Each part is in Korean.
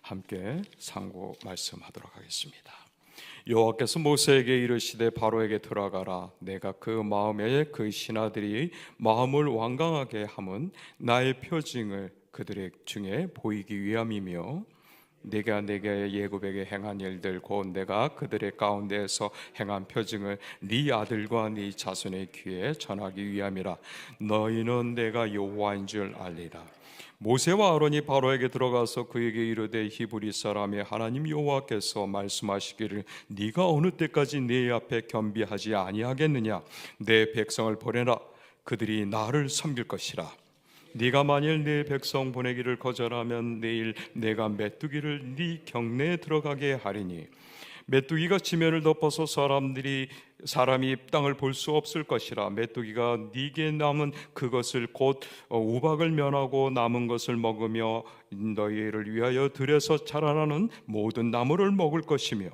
함께 상고 말씀하도록 하겠습니다. 여호와께서 모세에게 이르시되 바로에게 들어가라. 내가 그 마음에 그 신하들이 마음을 완강하게 함은 나의 표징을 그들의 중에 보이기 위함이며 내가 내게 예굽에게 행한 일들 곧 내가 그들의 가운데에서 행한 표징을 네 아들과 네 자손의 귀에 전하기 위함이라. 너희는 내가 여호와인 줄 알리라. 모세와 아론이 바로에게 들어가서 그에게 이르되 히브리 사람의 하나님 여호와께서 말씀하시기를 네가 어느 때까지 내 앞에 겸비하지 아니하겠느냐. 내 백성을 보내라. 그들이 나를 섬길 것이라. 네가 만일 네 백성 보내기를 거절하면 내일 내가 메뚜기를 네 경내에 들어가게 하리니 메뚜기가 지면을 덮어서 사람이 땅을 볼 수 없을 것이라. 메뚜기가 네게 남은 그것을 곧 우박을 면하고 남은 것을 먹으며 너희를 위하여 들에서 자라나는 모든 나무를 먹을 것이며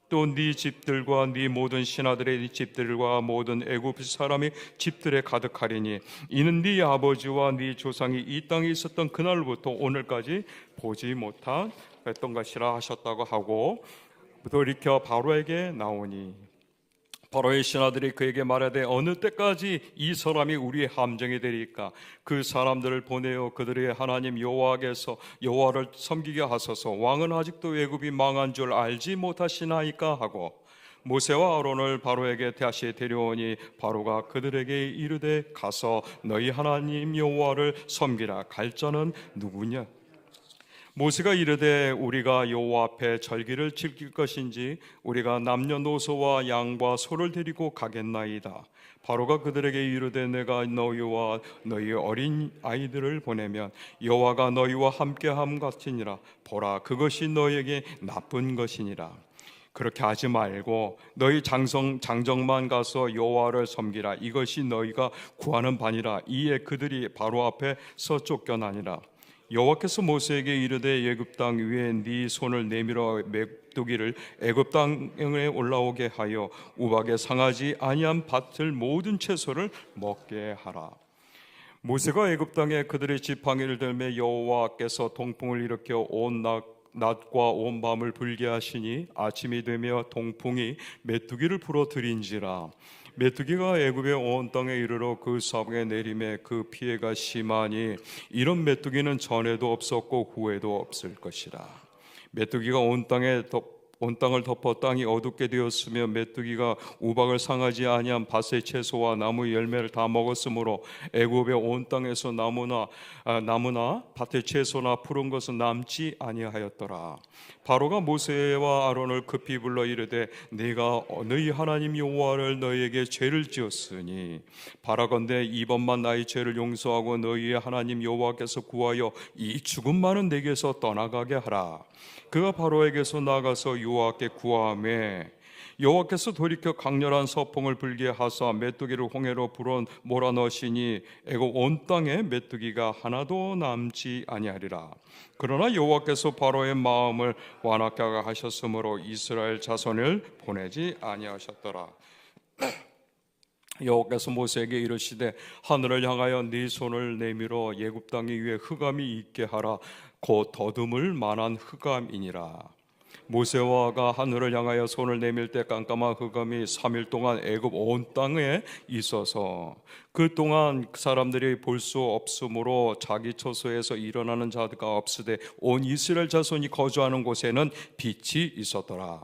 또 네 집들과 네 모든 신하들의 집들과 모든 애굽 사람의 집들에 가득하리니 이는 네 아버지와 네 조상이 이 땅에 있었던 그날부터 오늘까지 보지 못했던 것이라 하셨다고 하고 돌이켜 바로에게 나오니 바로의 신하들이 그에게 말하되 어느 때까지 이 사람이 우리의 함정이 되리까. 그 사람들을 보내어 그들의 하나님 여호와께서 여호와를 섬기게 하소서. 왕은 아직도 애굽이 망한 줄 알지 못하시나이까 하고 모세와 아론을 바로에게 다시 데려오니 바로가 그들에게 이르되 가서 너희 하나님 여호와를 섬기라. 갈 자는 누구냐. 모세가 이르되 우리가 여호와 앞에 절기를 지킬 것인지 우리가 남녀노소와 양과 소를 데리고 가겠나이다. 바로가 그들에게 이르되 내가 너희와 너희 어린 아이들을 보내면 여호와가 너희와 함께함 같으니라. 보라 그것이 너희에게 나쁜 것이니라. 그렇게 하지 말고 너희 장정만 가서 여호와를 섬기라. 이것이 너희가 구하는 바니라. 이에 그들이 바로 앞에서 쫓겨나니라. 여호와께서 모세에게 이르되 애굽 땅 위에 네 손을 내밀어 메뚜기를 애굽 땅에 올라오게 하여 우박에 상하지 아니한 밭을 모든 채소를 먹게 하라. 모세가 애굽 땅에 그들의 지팡이를 들매 여호와께서 동풍을 일으켜 온 낮과 온 밤을 불게 하시니 아침이 되며 동풍이 메뚜기를 불어들인지라. 메뚜기가 애굽의 온 땅에 이르러 그 사방에 내림에 그 피해가 심하니 이런 메뚜기는 전에도 없었고 후에도 없을 것이라. 메뚜기가 온 땅을 덮어 땅이 어둡게 되었으며 메뚜기가 우박을 상하지 아니한 밭의 채소와 나무 열매를 다 먹었으므로 애굽의 온 땅에서 나무나 밭의 채소나 푸른 것은 남지 아니하였더라. 바로가 모세와 아론을 급히 불러 이르되 네가 너희 하나님 여호와를 너희에게 죄를 지었으니 바라건대 이번만 나의 죄를 용서하고 너희의 하나님 여호와께서 구하여 이 죽음 많은 내게서 떠나가게 하라. 그가 바로에게서 나가서 여호와께 구하매 여호와께서 돌이켜 강렬한 서풍을 불게 하사 메뚜기를 홍해로 불어 몰아넣으시니 애굽 온 땅에 메뚜기가 하나도 남지 아니하리라. 그러나 여호와께서 바로의 마음을 완악하게 하셨으므로 이스라엘 자손을 보내지 아니하셨더라. 여호와께서 모세에게 이르시되 하늘을 향하여 네 손을 내밀어 애굽 땅 위에 흑암이 있게 하라. 곧 더듬을 만한 흑암이니라. 모세와가 하늘을 향하여 손을 내밀 때 깜깜한 흑암이 3일 동안 애굽 온 땅에 있어서 그 동안 사람들이 볼 수 없으므로 자기 처소에서 일어나는 자가 없으되 온 이스라엘 자손이 거주하는 곳에는 빛이 있었더라.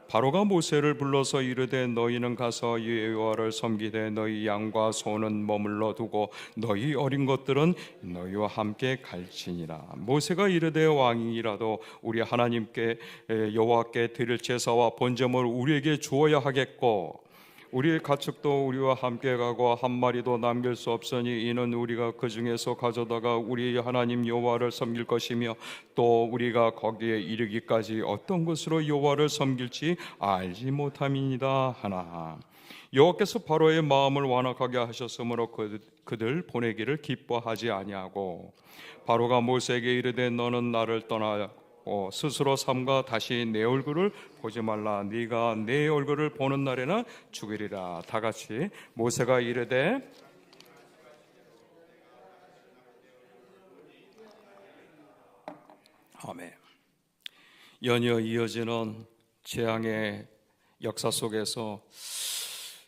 바로가 모세를 불러서 이르되 너희는 가서 여호와를 섬기되 너희 양과 소는 머물러 두고 너희 어린 것들은 너희와 함께 갈지니라. 모세가 이르되 왕이라도 우리 하나님께 여호와께 드릴 제사와 번제물을 우리에게 주어야 하겠고 우리의 가축도 우리와 함께 가고 한 마리도 남길 수 없으니 이는 우리가 그 중에서 가져다가 우리 하나님 여호와를 섬길 것이며 또 우리가 거기에 이르기까지 어떤 것으로 여호와를 섬길지 알지 못함이니이다 하나. 여호와께서 바로의 마음을 완악하게 하셨으므로 그들 보내기를 기뻐하지 아니하고 바로가 모세에게 이르되 너는 나를 떠나 스스로 삼가 다시 내 얼굴을 보지 말라. 네가 내 얼굴을 보는 날에는 죽으리라. 다 같이 모세가 이르되 아멘. 연이어 이어지는 재앙의 역사 속에서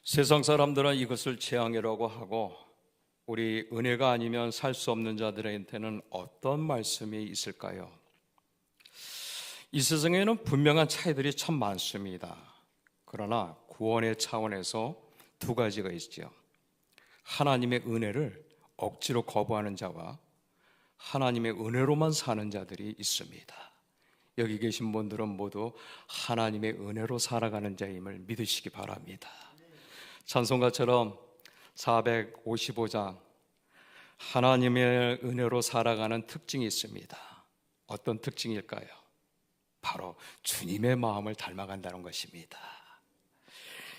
세상 사람들은 이것을 재앙이라고 하고 우리 은혜가 아니면 살 수 없는 자들한테는 어떤 말씀이 있을까요? 이 세상에는 분명한 차이들이 참 많습니다. 그러나 구원의 차원에서 두 가지가 있죠. 하나님의 은혜를 억지로 거부하는 자와 하나님의 은혜로만 사는 자들이 있습니다. 여기 계신 분들은 모두 하나님의 은혜로 살아가는 자임을 믿으시기 바랍니다. 찬송가처럼 455장 하나님의 은혜로 살아가는 특징이 있습니다. 어떤 특징일까요? 바로 주님의 마음을 닮아간다는 것입니다.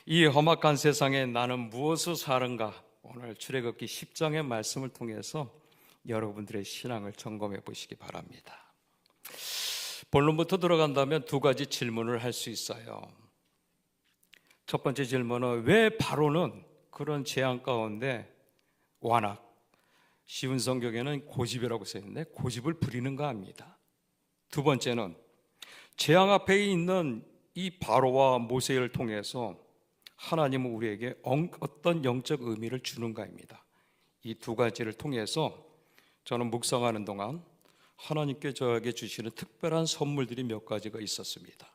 이 험악한 세상에 나는 무엇을 사는가? 오늘 출애굽기 10장의 말씀을 통해서 여러분들의 신앙을 점검해 보시기 바랍니다. 본론부터 들어간다면 두 가지 질문을 할 수 있어요. 첫 번째 질문은 왜 바로는 그런 재앙 가운데 완악, 쉬운 성경에는 고집이라고 써있는데 고집을 부리는가 합니다. 두 번째는 재앙 앞에 있는 이 바로와 모세를 통해서 하나님은 우리에게 어떤 영적 의미를 주는가입니다. 이 두 가지를 통해서 저는 묵상하는 동안 하나님께 저에게 주시는 특별한 선물들이 몇 가지가 있었습니다.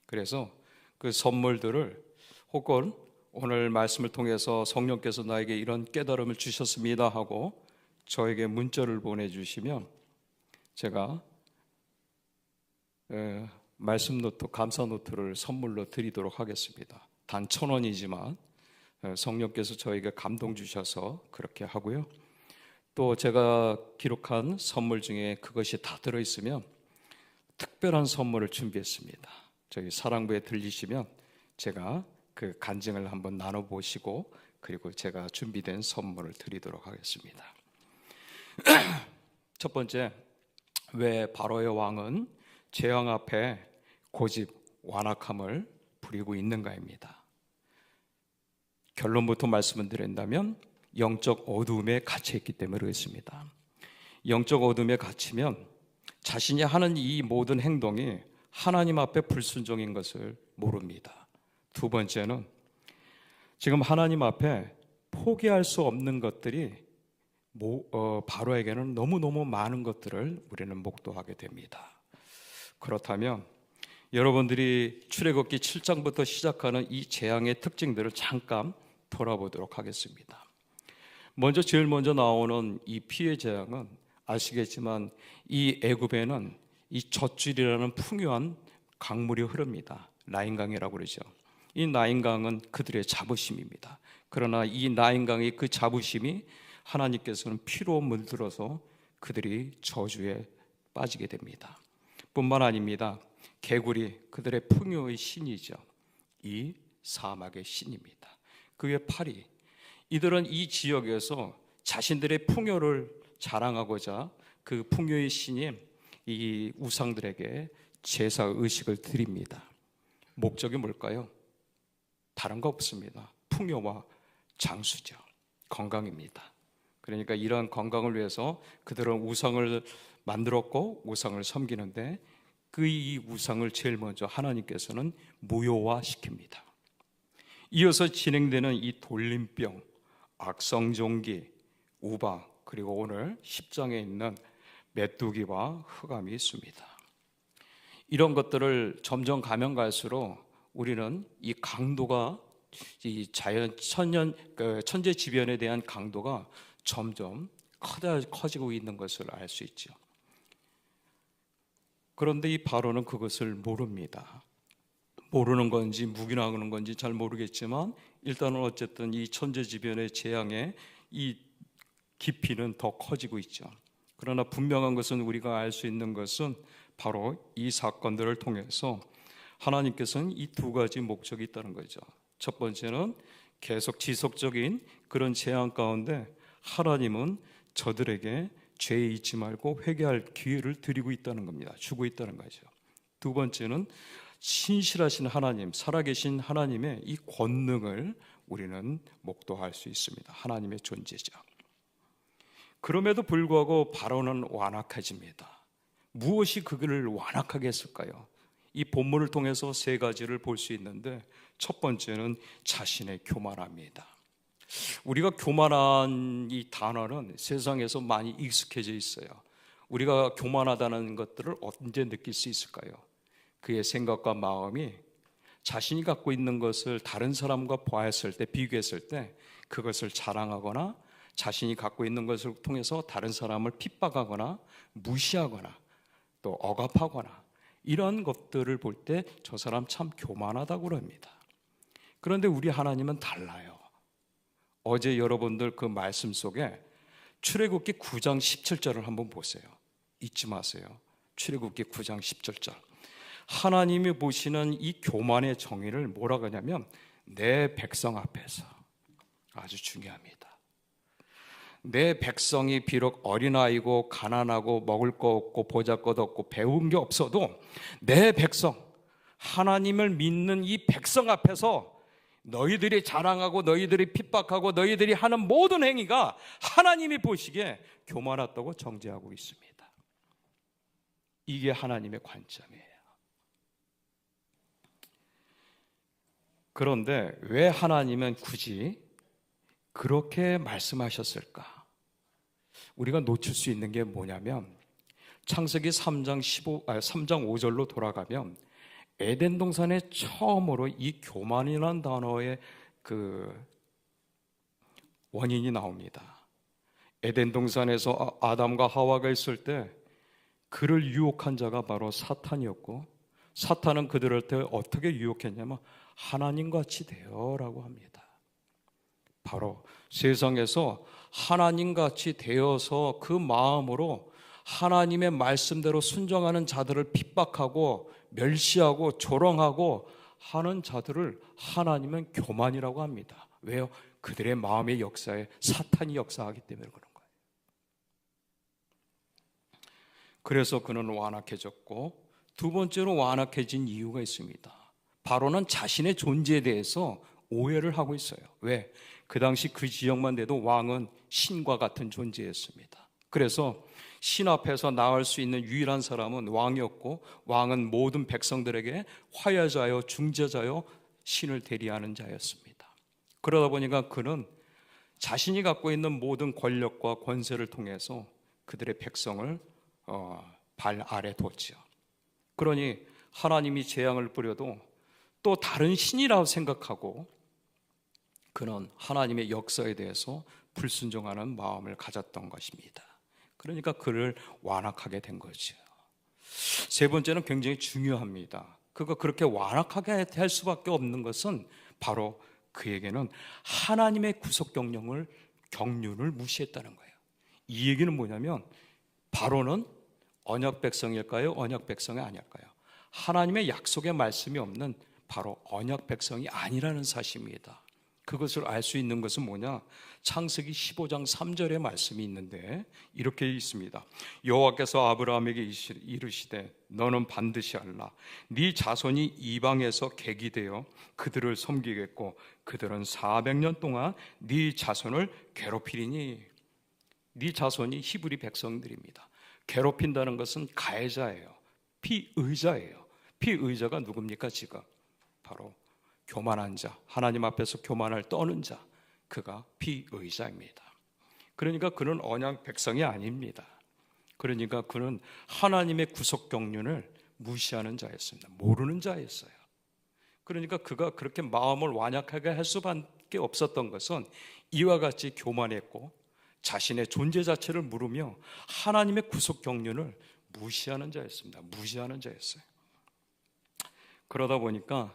그래서 그 선물들을 혹은 오늘 말씀을 통해서 성령께서 나에게 이런 깨달음을 주셨습니다 하고 저에게 문자를 보내주시면 제가 말씀 노트, 감사 노트를 선물로 드리도록 하겠습니다. 단 1,000원이지만 성령께서 저에게 감동 주셔서 그렇게 하고요. 또 제가 기록한 선물 중에 그것이 다 들어있으면 특별한 선물을 준비했습니다. 저희 사랑부에 들리시면 제가 그 간증을 한번 나눠보시고 그리고 제가 준비된 선물을 드리도록 하겠습니다. 첫 번째, 왜 바로의 왕은 재앙 앞에 고집, 완악함을 부리고 있는가입니다. 결론부터 말씀을 드린다면 영적 어두움에 갇혀있기 때문에 그렇습니다. 영적 어두움에 갇히면 자신이 하는 이 모든 행동이 하나님 앞에 불순종인 것을 모릅니다. 두 번째는 지금 하나님 앞에 포기할 수 없는 것들이 바로에게는 너무너무 많은 것들을 우리는 목도하게 됩니다. 그렇다면 여러분들이 출애굽기 7장부터 시작하는 이 재앙의 특징들을 잠깐 돌아보도록 하겠습니다. 제일 먼저 나오는 이 피해 재앙은 아시겠지만 이 애굽에는 이 젖줄이라는 풍요한 강물이 흐릅니다. 나인강이라고 그러죠. 이 나인강은 그들의 자부심입니다. 그러나 이 나인강의 그 자부심이 하나님께서는 피로 물들어서 그들이 저주에 빠지게 됩니다. 뿐만 아닙니다. 개구리, 그들의 풍요의 신이죠. 이 사막의 신입니다. 그의 파리, 이들은 이 지역에서 자신들의 풍요를 자랑하고자 그 풍요의 신인 이 우상들에게 제사 의식을 드립니다. 목적이 뭘까요? 다른 거 없습니다. 풍요와 장수죠. 건강입니다. 그러니까 이러한 건강을 위해서 그들은 우상을 만들었고 우상을 섬기는데 그 이 우상을 제일 먼저 하나님께서는 무효화시킵니다. 이어서 진행되는 이 돌림병, 악성종기, 우박, 그리고 오늘 10장에 있는 메뚜기와 흑암이 있습니다. 이런 것들을 점점 가면 갈수록 우리는 이 강도가 이 천재지변에 대한 강도가 점점 커지고 있는 것을 알 수 있죠. 그런데 이 바로는 그것을 모릅니다. 모르는 건지 묵인하는 건지 잘 모르겠지만 일단은 어쨌든 이 천재지변의 재앙의 이 깊이는 더 커지고 있죠. 그러나 분명한 것은 우리가 알 수 있는 것은 바로 이 사건들을 통해서 하나님께서는 이 두 가지 목적이 있다는 거죠. 첫 번째는 계속 지속적인 그런 재앙 가운데 하나님은 저들에게 죄에 잊지 말고 회개할 기회를 드리고 있다는 겁니다. 주고 있다는 거죠. 두 번째는 신실하신 하나님, 살아계신 하나님의 이 권능을 우리는 목도할 수 있습니다. 하나님의 존재죠. 그럼에도 불구하고 바로는 완악해집니다. 무엇이 그들을 완악하게 했을까요? 이 본문을 통해서 세 가지를 볼 수 있는데, 첫 번째는 자신의 교만합니다. 우리가 교만한 이 단어는 세상에서 많이 익숙해져 있어요. 우리가 교만하다는 것들을 언제 느낄 수 있을까요? 그의 생각과 마음이 자신이 갖고 있는 것을 다른 사람과 보았을 때, 비교했을 때 그것을 자랑하거나 자신이 갖고 있는 것을 통해서 다른 사람을 핍박하거나 무시하거나 또 억압하거나 이런 것들을 볼 때 저 사람 참 교만하다고 그럽니다. 그런데 우리 하나님은 달라요. 어제 여러분들 그 말씀 속에 출애굽기 9장 17절을 한번 보세요. 잊지 마세요. 출애굽기 9장 17절. 하나님이 보시는 이 교만의 정의를 뭐라고 하냐면 내 백성 앞에서, 아주 중요합니다. 내 백성이 비록 어린아이고 가난하고 먹을 거 없고 보잘것 없고 배운 게 없어도 내 백성, 하나님을 믿는 이 백성 앞에서 너희들이 자랑하고 너희들이 핍박하고 너희들이 하는 모든 행위가 하나님이 보시기에 교만하다고 정죄하고 있습니다. 이게 하나님의 관점이에요. 그런데 왜 하나님은 굳이 그렇게 말씀하셨을까? 우리가 놓칠 수 있는 게 뭐냐면 창세기 3장 5절로 돌아가면 에덴 동산에 처음으로 이 교만이라는 단어의 그 원인이 나옵니다. 에덴 동산에서 아담과 하와가 있을 때 그를 유혹한 자가 바로 사탄이었고, 사탄은 그들을 어떻게 유혹했냐면 하나님같이 되어라고 합니다. 바로 세상에서 하나님같이 되어서 그 마음으로 하나님의 말씀대로 순종하는 자들을 핍박하고 멸시하고 조롱하고 하는 자들을 하나님은 교만이라고 합니다. 왜요? 그들의 마음의 역사에 사탄이 역사하기 때문에 그런 거예요. 그래서 그는 완악해졌고, 두 번째로 완악해진 이유가 있습니다. 바로는 자신의 존재에 대해서 오해를 하고 있어요. 왜? 그 당시 그 지역만 돼도 왕은 신과 같은 존재였습니다. 그래서 신 앞에서 나올 수 있는 유일한 사람은 왕이었고, 왕은 모든 백성들에게 화해자요 중재자요 신을 대리하는 자였습니다. 그러다 보니까 그는 자신이 갖고 있는 모든 권력과 권세를 통해서 그들의 백성을 발 아래 뒀죠. 그러니 하나님이 재앙을 뿌려도 또 다른 신이라고 생각하고 그는 하나님의 역사에 대해서 불순종하는 마음을 가졌던 것입니다. 그러니까 그를 완악하게 된 거죠. 세 번째는 굉장히 중요합니다. 그가 그렇게 완악하게 할 수밖에 없는 것은 바로 그에게는 하나님의 구속 경륜을 무시했다는 거예요. 이 얘기는 뭐냐면 바로는 언약 백성일까요? 언약 백성이 아닐까요? 하나님의 약속의 말씀이 없는 바로 언약 백성이 아니라는 사실입니다. 그것을 알 수 있는 것은 뭐냐? 창세기 15장 3절의 말씀이 있는데 이렇게 있습니다. 여호와께서 아브라함에게 이르시되 너는 반드시 알라. 네 자손이 이방에서 객이 되어 그들을 섬기겠고 그들은 400년 동안 네 자손을 괴롭히리니. 네 자손이 히브리 백성들입니다. 괴롭힌다는 것은 가해자예요. 피의자예요. 피의자가 누굽니까? 지금 바로 교만한 자, 하나님 앞에서 교만을 떠는 자, 그가 피의자입니다. 그러니까 그는 언약 백성이 아닙니다. 그러니까 그는 하나님의 구속 경륜을 무시하는 자였습니다. 모르는 자였어요. 그러니까 그가 그렇게 마음을 완악하게 할 수밖에 없었던 것은 이와 같이 교만했고 자신의 존재 자체를 물으며 하나님의 구속 경륜을 무시하는 자였습니다. 무시하는 자였어요. 그러다 보니까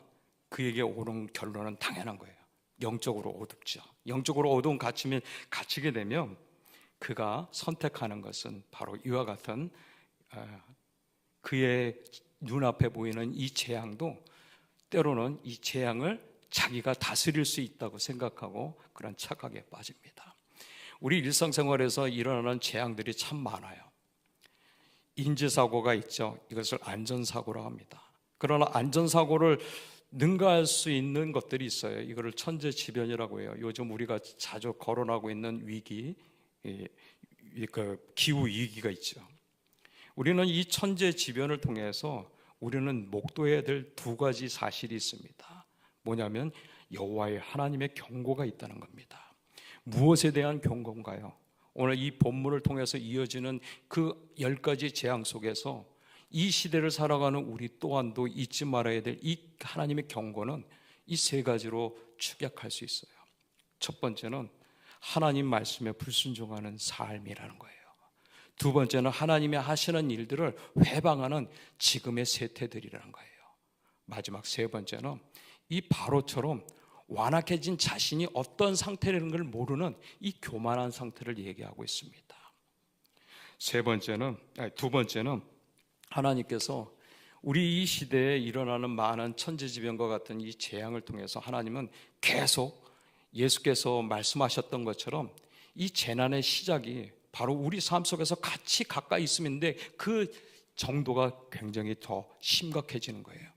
그에게 오는 결론은 당연한 거예요. 영적으로 어둡죠. 영적으로 어두운 갇히게 되면 그가 선택하는 것은 바로 이와 같은 그의 눈앞에 보이는 이 재앙도 때로는 이 재앙을 자기가 다스릴 수 있다고 생각하고 그런 착각에 빠집니다. 우리 일상생활에서 일어나는 재앙들이 참 많아요. 인지사고가 있죠. 이것을 안전사고라고 합니다. 그러나 안전사고를 능가할 수 있는 것들이 있어요. 이거를 천재지변이라고 해요. 요즘 우리가 자주 거론하고 있는 위기, 그 기후 위기가 있죠. 우리는 이 천재지변을 통해서 우리는 목도해야 될 두 가지 사실이 있습니다. 뭐냐면 여호와의 하나님의 경고가 있다는 겁니다. 무엇에 대한 경고인가요? 오늘 이 본문을 통해서 이어지는 그 10가지 재앙 속에서 이 시대를 살아가는 우리 또한도 잊지 말아야 될 이 하나님의 경고는 이 세 가지로 축약할 수 있어요. 첫 번째는 하나님 말씀에 불순종하는 삶이라는 거예요. 두 번째는 하나님이 하시는 일들을 회방하는 지금의 세태들이라는 거예요. 마지막 세 번째는 이 바로처럼 완악해진 자신이 어떤 상태라는 걸 모르는 이 교만한 상태를 얘기하고 있습니다. 두 번째는 하나님께서 우리 이 시대에 일어나는 많은 천재지변과 같은 이 재앙을 통해서 하나님은 계속 예수께서 말씀하셨던 것처럼 이 재난의 시작이 바로 우리 삶 속에서 같이 가까이 있음인데 그 정도가 굉장히 더 심각해지는 거예요.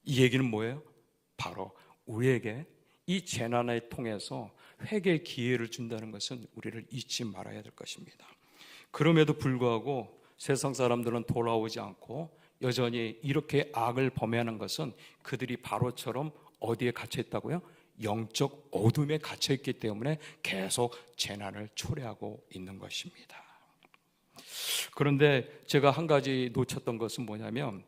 이 얘기는 뭐예요? 바로 우리에게 이 재난을 통해서 회개의 기회를 준다는 것은 우리를 잊지 말아야 될 것입니다. 그럼에도 불구하고 세상 사람들은 돌아오지 않고 여전히 이렇게 악을 범하는 것은 그들이 바로처럼 어디에 갇혀 있다고요? 영적 어둠에 갇혀 있기 때문에 계속 재난을 초래하고 있는 것입니다. 그런데 제가 한 가지 놓쳤던 것은 뭐냐면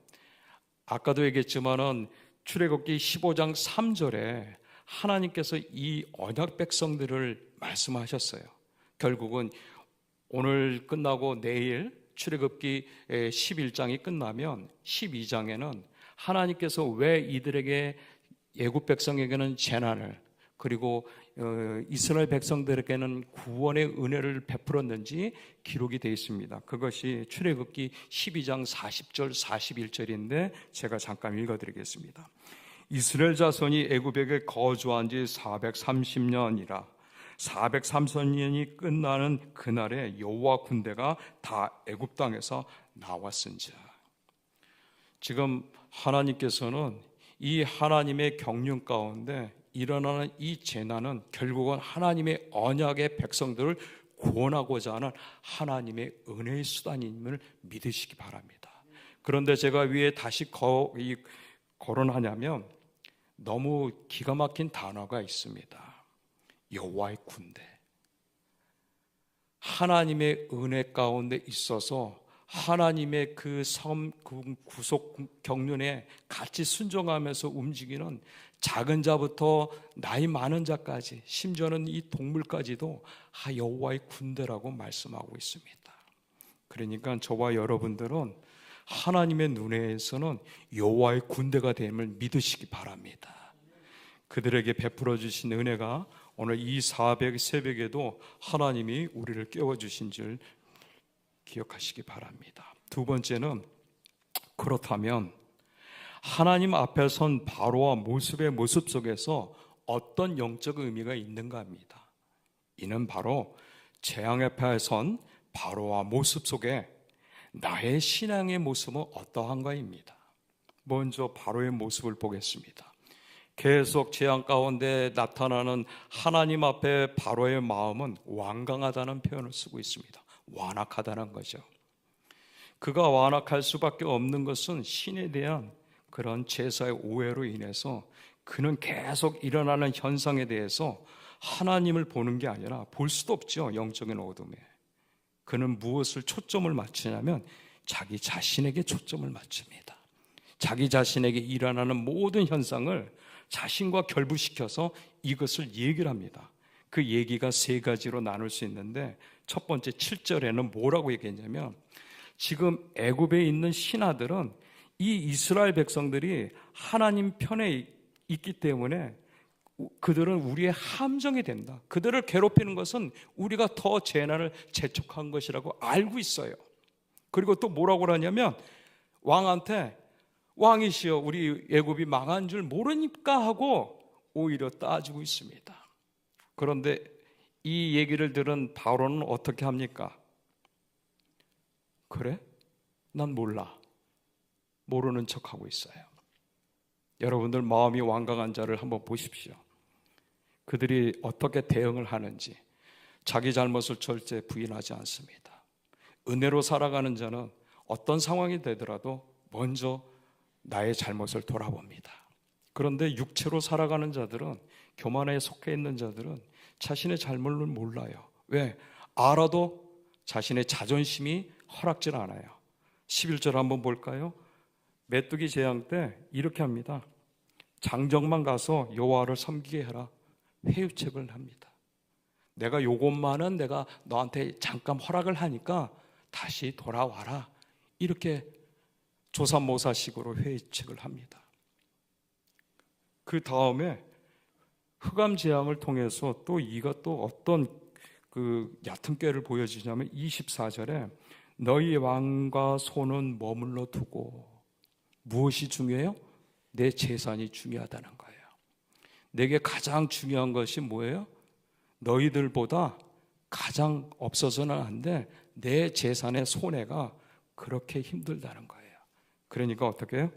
아까도 얘기했지만은 출애굽기 15장 3절에 하나님께서 이 언약 백성들을 말씀하셨어요. 결국은 오늘 끝나고 내일 출애굽기 11장이 끝나면 12장에는 하나님께서 왜 이들에게 애굽 백성에게는 재난을 그리고 이스라엘 백성들에게는 구원의 은혜를 베풀었는지 기록이 되어 있습니다. 그것이 출애굽기 12장 40절 41절인데 제가 잠깐 읽어드리겠습니다. 이스라엘 자손이 애굽에 거주한 지 430년이라 430년이 끝나는 그날에 여호와 군대가 다 애굽 땅에서 나왔은즉. 지금 하나님께서는 이 하나님의 경륜 가운데 일어나는 이 재난은 결국은 하나님의 언약의 백성들을 구원하고자 하는 하나님의 은혜의 수단임을 믿으시기 바랍니다. 그런데 제가 위에 다시 거론하냐면 너무 기가 막힌 단어가 있습니다. 여호와의 군대. 하나님의 은혜 가운데 있어서 하나님의 그 구속 경륜에 같이 순종하면서 움직이는 작은 자부터 나이 많은 자까지 심지어는 이 동물까지도 여호와의 군대라고 말씀하고 있습니다. 그러니까 저와 여러분들은 하나님의 눈에서는 여호와의 군대가 됨을 믿으시기 바랍니다. 그들에게 베풀어 주신 은혜가 오늘 이 새벽에도 하나님이 우리를 깨워주신 줄 기억하시기 바랍니다. 두 번째는 그렇다면 하나님 앞에 선 바로와 모습의 모습 속에서 어떤 영적 의미가 있는가 합니다. 이는 바로 재앙 앞에 선 바로와 모습 속에 나의 신앙의 모습은 어떠한가입니다. 먼저 바로의 모습을 보겠습니다. 계속 재앙 가운데 나타나는 하나님 앞에 바로의 마음은 완강하다는 표현을 쓰고 있습니다. 완악하다는 거죠. 그가 완악할 수밖에 없는 것은 신에 대한 그런 제사의 오해로 인해서 그는 계속 일어나는 현상에 대해서 하나님을 보는 게 아니라 볼 수도 없죠. 영적인 어둠에. 그는 무엇을 초점을 맞추냐면 자기 자신에게 초점을 맞춥니다. 자기 자신에게 일어나는 모든 현상을 자신과 결부시켜서 이것을 얘기를 합니다. 그 얘기가 세 가지로 나눌 수 있는데 첫 번째 7절에는 뭐라고 얘기했냐면 지금 애굽에 있는 신하들은 이 이스라엘 백성들이 하나님 편에 있기 때문에 그들은 우리의 함정이 된다. 그들을 괴롭히는 것은 우리가 더 재난을 재촉한 것이라고 알고 있어요. 그리고 또 뭐라고 하냐면 왕한테 왕이시여 우리 애굽이 망한 줄 모르니까 하고 오히려 따지고 있습니다. 그런데 이 얘기를 들은 바로는 어떻게 합니까? 그래? 난 몰라. 모르는 척하고 있어요. 여러분들 마음이 완강한 자를 한번 보십시오. 그들이 어떻게 대응을 하는지. 자기 잘못을 절대 부인하지 않습니다. 은혜로 살아가는 자는 어떤 상황이 되더라도 먼저 나의 잘못을 돌아봅니다. 그런데 육체로 살아가는 자들은, 교만에 속해 있는 자들은 자신의 잘못을 몰라요. 왜? 알아도 자신의 자존심이 허락질 않아요. 11절 한번 볼까요? 메뚜기 재앙 때 이렇게 합니다. 장정만 가서 여호와를 섬기게 해라. 회유책을 합니다. 내가 요것만은 내가 너한테 잠깐 허락을 하니까 다시 돌아와라. 이렇게 조삼모사식으로 회유책을 합니다. 그 다음에 흑암 재앙을 통해서 또 이것도 어떤 그 얕은 꾀를 보여주냐면 24절에 너희 왕과 손은 머물러 두고, 무엇이 중요해요? 내 재산이 중요하다는 거예요. 내게 가장 중요한 것이 뭐예요? 너희들보다 가장 없어서는 안 돼. 내 재산의 손해가 그렇게 힘들다는 거예요. 그러니까 어떻게 해요?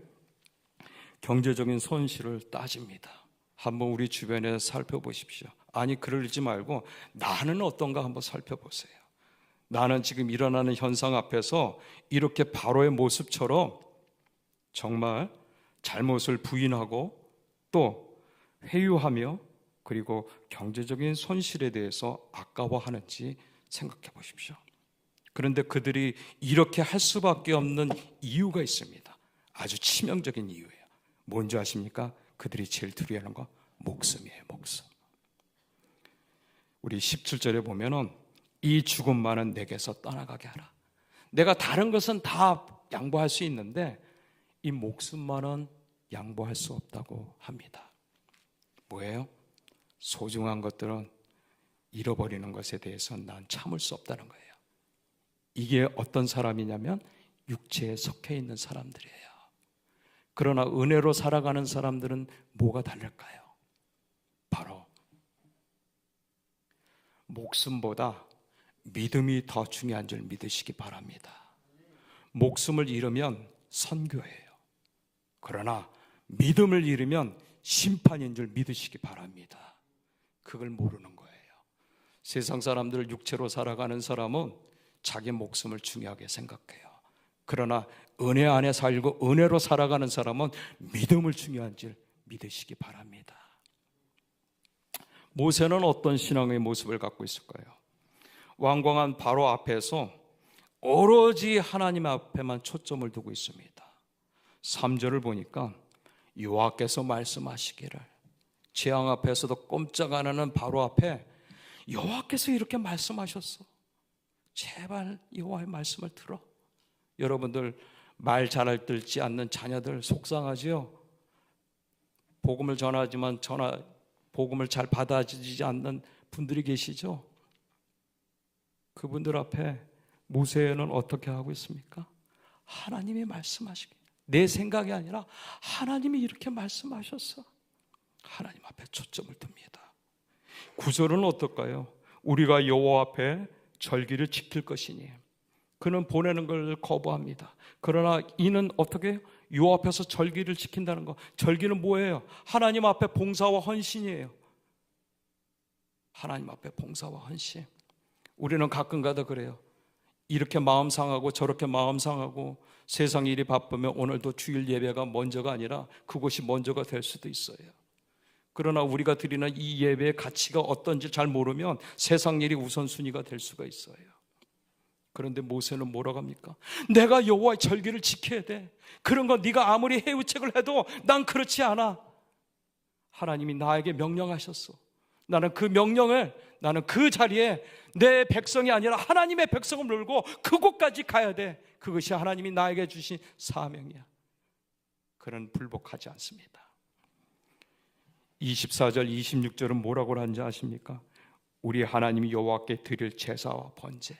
경제적인 손실을 따집니다. 한번 우리 주변에 살펴보십시오. 아니, 그러지 말고 나는 어떤가 한번 살펴보세요. 나는 지금 일어나는 현상 앞에서 이렇게 바로의 모습처럼 정말 잘못을 부인하고 또 회유하며 그리고 경제적인 손실에 대해서 아까워하는지 생각해 보십시오. 그런데 그들이 이렇게 할 수밖에 없는 이유가 있습니다. 아주 치명적인 이유예요. 뭔지 아십니까? 그들이 제일 두려워하는 거 목숨이에요. 목숨. 우리 17절에 보면은 이 죽음만은 내게서 떠나가게 하라. 내가 다른 것은 다 양보할 수 있는데 이 목숨만은 양보할 수 없다고 합니다. 뭐예요? 소중한 것들은 잃어버리는 것에 대해서 난 참을 수 없다는 거예요. 이게 어떤 사람이냐면 육체에 속해 있는 사람들이에요. 그러나 은혜로 살아가는 사람들은 뭐가 다를까요? 바로 목숨보다 믿음이 더 중요한 줄 믿으시기 바랍니다. 목숨을 잃으면 선교예요. 그러나 믿음을 잃으면 심판인 줄 믿으시기 바랍니다. 그걸 모르는 거예요. 세상 사람들 육체로 살아가는 사람은 자기 목숨을 중요하게 생각해요. 그러나 은혜 안에 살고 은혜로 살아가는 사람은 믿음을 중요한 줄 믿으시기 바랍니다. 모세는 어떤 신앙의 모습을 갖고 있을까요? 완강한 바로 앞에서 오로지 하나님 앞에만 초점을 두고 있습니다. 3절을 보니까 여호와께서 말씀하시기를, 재앙 앞에서도 꼼짝 안 하는 바로 앞에 여호와께서 이렇게 말씀하셨어. 제발 여호와의 말씀을 들어. 여러분들 말 잘 듣지 않는 자녀들 속상하지요? 복음을 전하지만 복음을 잘 받아들이지 않는 분들이 계시죠? 그분들 앞에 모세는 어떻게 하고 있습니까? 하나님이 말씀하시기, 내 생각이 아니라 하나님이 이렇게 말씀하셨어. 하나님 앞에 초점을 둡니다. 9절은 어떨까요? 우리가 여호와 앞에 절기를 지킬 것이니 그는 보내는 걸 거부합니다. 그러나 이는 어떻게 해요? 여호와 앞에서 절기를 지킨다는 거. 절기는 뭐예요? 하나님 앞에 봉사와 헌신이에요. 하나님 앞에 봉사와 헌신. 우리는 가끔가다 그래요. 이렇게 마음 상하고 저렇게 마음 상하고 세상 일이 바쁘면 오늘도 주일 예배가 먼저가 아니라 그것이 먼저가 될 수도 있어요. 그러나 우리가 드리는 이 예배의 가치가 어떤지 잘 모르면 세상 일이 우선순위가 될 수가 있어요. 그런데 모세는 뭐라고 합니까? 내가 여호와의 절기를 지켜야 돼. 그런 거 네가 아무리 해우책을 해도 난 그렇지 않아. 하나님이 나에게 명령하셨어. 나는 그 명령을, 나는 그 자리에 내 백성이 아니라 하나님의 백성을 놀고 그곳까지 가야 돼. 그것이 하나님이 나에게 주신 사명이야. 그는 불복하지 않습니다. 24절 26절은 뭐라고 하는지 아십니까? 우리 하나님이 여호와께 드릴 제사와 번제,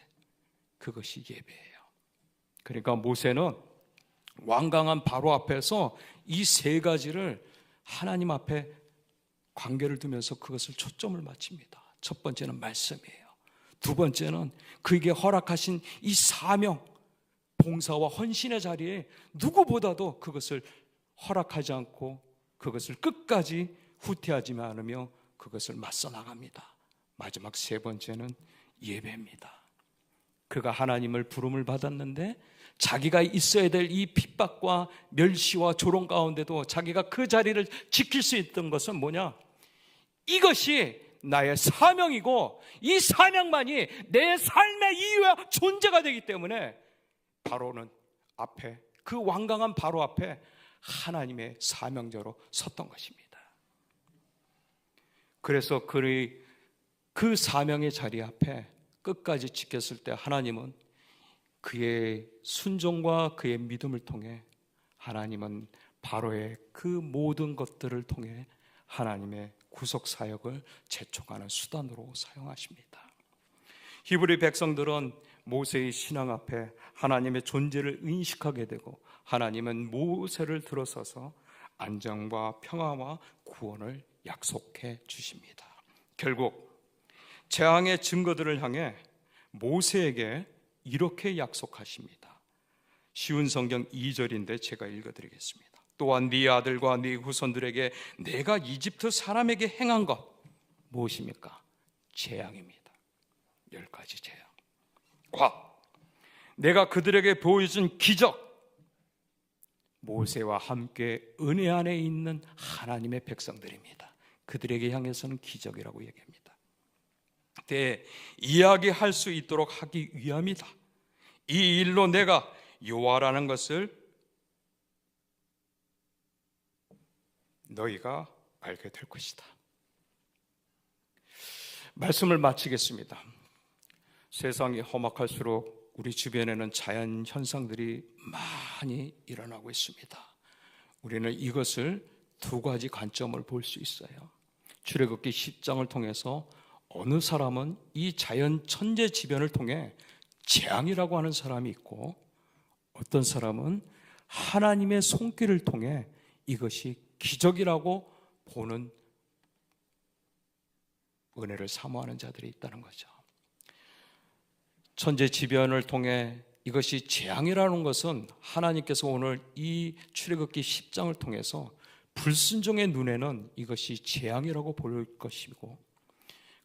그것이 예배예요. 그러니까 모세는 완강한 바로 앞에서 이 세 가지를 하나님 앞에 관계를 두면서 그것을 초점을 맞춥니다. 첫 번째는 말씀이에요. 두 번째는 그에게 허락하신 이 사명, 봉사와 헌신의 자리에 누구보다도 그것을 허락하지 않고 그것을 끝까지 후퇴하지 않으며 그것을 맞서 나갑니다. 마지막 세 번째는 예배입니다. 그가 하나님을 부름을 받았는데 자기가 있어야 될 이 핍박과 멸시와 조롱 가운데도 자기가 그 자리를 지킬 수 있던 것은 뭐냐? 이것이 나의 사명이고 이 사명만이 내 삶의 이유와 존재가 되기 때문에 바로는 앞에, 그 완강한 바로 앞에 하나님의 사명자로 섰던 것입니다. 그래서 그 사명의 자리 앞에 끝까지 지켰을 때 하나님은 그의 순종과 그의 믿음을 통해 하나님은 바로의 그 모든 것들을 통해 하나님의 구속 사역을 재촉하는 수단으로 사용하십니다. 히브리 백성들은 모세의 신앙 앞에 하나님의 존재를 인식하게 되고 하나님은 모세를 들어서서 안정과 평화와 구원을 약속해 주십니다. 결국 재앙의 증거들을 향해 모세에게 이렇게 약속하십니다. 쉬운 성경 2절인데 제가 읽어드리겠습니다. 또한 네 아들과 네 후손들에게 내가 이집트 사람에게 행한 것 무엇입니까? 재앙입니다. 10가지 재앙. 내가 그들에게 보여준 기적, 모세와 함께 은혜 안에 있는 하나님의 백성들입니다. 그들에게 향해서는 기적이라고 얘기합니다. 이야기할 수 있도록 하기 위함이다. 이 일로 내가 여호와라는 것을 너희가 알게 될 것이다. 말씀을 마치겠습니다. 세상이 험악할수록 우리 주변에는 자연 현상들이 많이 일어나고 있습니다. 우리는 이것을 두 가지 관점을 볼 수 있어요. 출애굽기 10장을 통해서 어느 사람은 이 자연 천재지변을 통해 재앙이라고 하는 사람이 있고, 어떤 사람은 하나님의 손길을 통해 이것이 기적이라고 보는 은혜를 사모하는 자들이 있다는 거죠. 천재지변을 통해 이것이 재앙이라는 것은 하나님께서 오늘 이 출애굽기 10장을 통해서 불순종의 눈에는 이것이 재앙이라고 볼 것이고,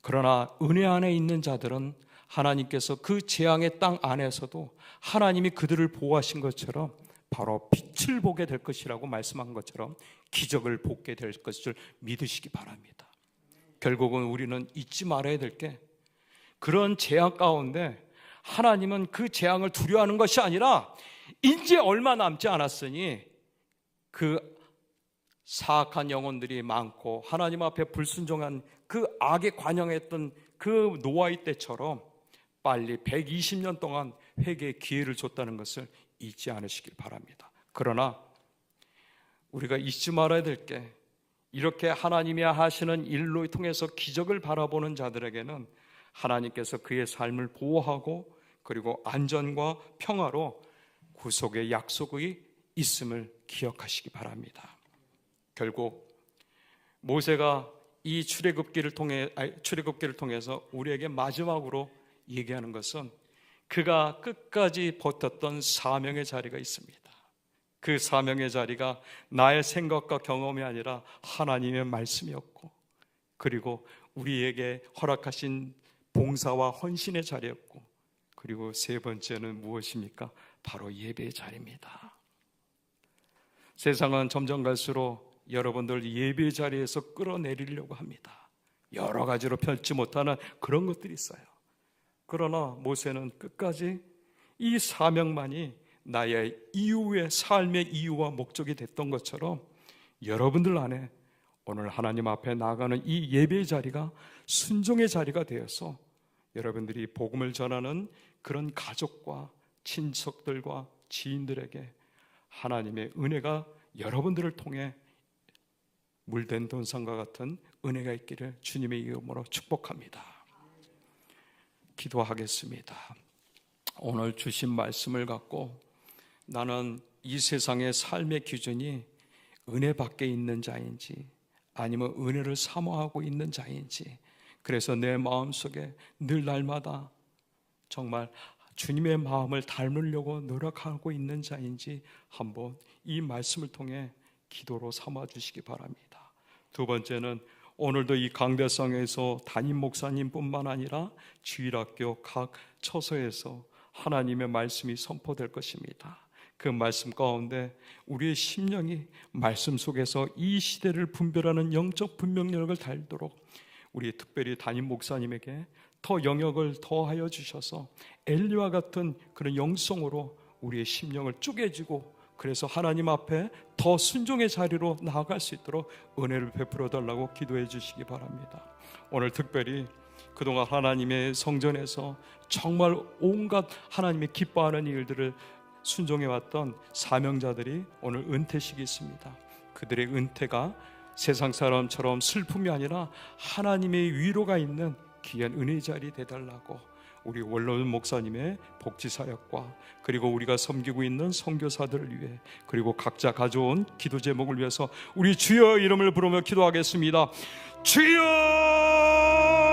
그러나 은혜 안에 있는 자들은 하나님께서 그 재앙의 땅 안에서도 하나님이 그들을 보호하신 것처럼 바로 빛을 보게 될 것이라고 말씀한 것처럼 기적을 보게 될 것을 믿으시기 바랍니다. 결국은 우리는 잊지 말아야 될 게, 그런 재앙 가운데 하나님은 그 재앙을 두려워하는 것이 아니라 이제 얼마 남지 않았으니 그 사악한 영혼들이 많고 하나님 앞에 불순종한 그 악에 관영했던 그 노아의 때처럼 빨리 120년 동안 회개의 기회를 줬다는 것을 잊지 않으시길 바랍니다. 그러나 우리가 잊지 말아야 될 게, 이렇게 하나님이 하시는 일로 통해서 기적을 바라보는 자들에게는 하나님께서 그의 삶을 보호하고 그리고 안전과 평화로 구속의 약속이 있음을 기억하시기 바랍니다. 결국 모세가 이 출애굽기를 통해서 우리에게 마지막으로 얘기하는 것은 그가 끝까지 버텼던 사명의 자리가 있습니다. 그 사명의 자리가 나의 생각과 경험이 아니라 하나님의 말씀이었고, 그리고 우리에게 허락하신 봉사와 헌신의 자리였고, 그리고 세 번째는 무엇입니까? 바로 예배의 자리입니다. 세상은 점점 갈수록 여러분들 예배의 자리에서 끌어내리려고 합니다. 여러 가지로 펼지 못하는 그런 것들이 있어요. 그러나 모세는 끝까지 이 사명만이 나의 이후의 삶의 이유와 목적이 됐던 것처럼 여러분들 안에 오늘 하나님 앞에 나아가는 이 예배의 자리가 순종의 자리가 되어서 여러분들이 복음을 전하는 그런 가족과 친척들과 지인들에게 하나님의 은혜가 여러분들을 통해 물된 돈상과 같은 은혜가 있기를 주님의 이름으로 축복합니다. 기도하겠습니다. 오늘 주신 말씀을 갖고 나는 이 세상의 삶의 기준이 은혜 밖에 있는 자인지 아니면 은혜를 사모하고 있는 자인지, 그래서 내 마음속에 늘 날마다 정말 주님의 마음을 닮으려고 노력하고 있는 자인지 한번 이 말씀을 통해 기도로 삼아 주시기 바랍니다. 두 번째는 오늘도 이 강대상에서 담임 목사님뿐만 아니라 주일학교 각 처소에서 하나님의 말씀이 선포될 것입니다. 그 말씀 가운데 우리의 심령이 말씀 속에서 이 시대를 분별하는 영적 분별력을 달도록 우리 특별히 담임 목사님에게 더 영역을 더하여 주셔서 엘리와 같은 그런 영성으로 우리의 심령을 쪼개지고 그래서 하나님 앞에 더 순종의 자리로 나아갈 수 있도록 은혜를 베풀어 달라고 기도해 주시기 바랍니다. 오늘 특별히 그동안 하나님의 성전에서 정말 온갖 하나님이 기뻐하는 일들을 순종해왔던 사명자들이 오늘 은퇴식이 있습니다. 그들의 은퇴가 세상 사람처럼 슬픔이 아니라 하나님의 위로가 있는 귀한 은혜의 자리 되달라고 우리 원로원 목사님의 복지사역과 그리고 우리가 섬기고 있는 선교사들을 위해 그리고 각자 가져온 기도 제목을 위해서 우리 주여 이름을 부르며 기도하겠습니다. 주여